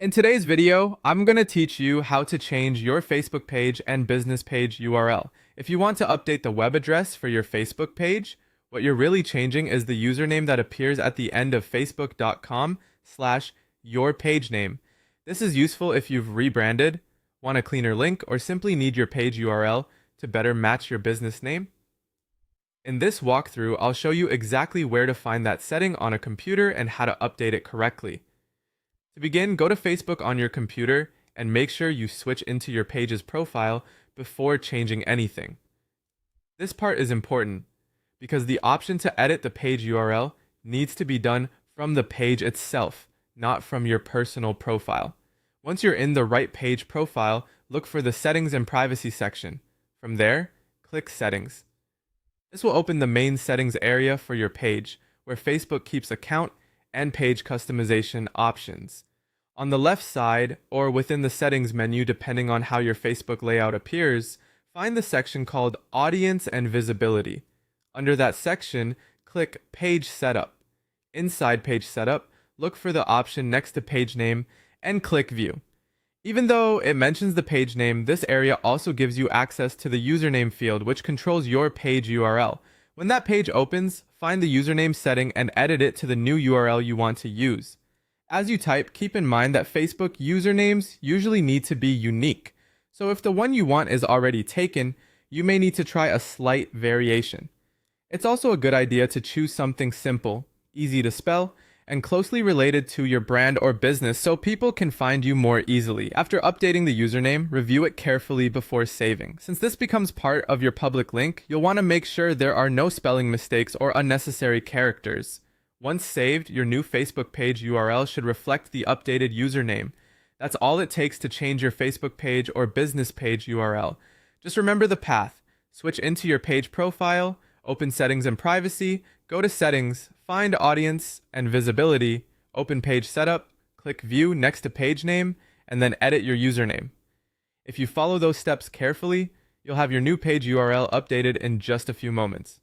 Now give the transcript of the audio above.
In today's video, I'm going to teach you how to change your Facebook page and business page URL. If you want to update the web address for your Facebook page, what you're really changing is the username that appears at the end of facebook.com/your page name. This is useful if you've rebranded, want a cleaner link, or simply need your page URL to better match your business name. In this walkthrough, I'll show you exactly where to find that setting on a computer and how to update it correctly. To begin, go to Facebook on your computer and make sure you switch into your page's profile before changing anything. This part is important because the option to edit the page URL needs to be done from the page itself, not from your personal profile. Once you're in the right page profile, look for the Settings and Privacy section. From there, click Settings. This will open the main settings area for your page, where Facebook keeps account and page customization options. On the left side, or within the settings menu depending on how your Facebook layout appears, find the section called Audience and Visibility. Under that section, click Page Setup. Inside Page Setup, look for the option next to page name and click View. Even though it mentions the page name, this area also gives you access to the username field, which controls your page URL. When that page opens, find the username setting and edit it to the new URL you want to use. As you type, keep in mind that Facebook usernames usually need to be unique. So if the one you want is already taken, you may need to try a slight variation. It's also a good idea to choose something simple, easy to spell, and closely related to your brand or business so people can find you more easily. After updating the username, review it carefully before saving. Since this becomes part of your public link, you'll want to make sure there are no spelling mistakes or unnecessary characters. Once saved, your new Facebook page URL should reflect the updated username. That's all it takes to change your Facebook page or business page URL. Just remember the path. Switch into your page profile, open Settings and Privacy, go to Settings, find Audience and Visibility, open Page Setup, click View next to page name, and then edit your username. If you follow those steps carefully, you'll have your new page URL updated in just a few moments.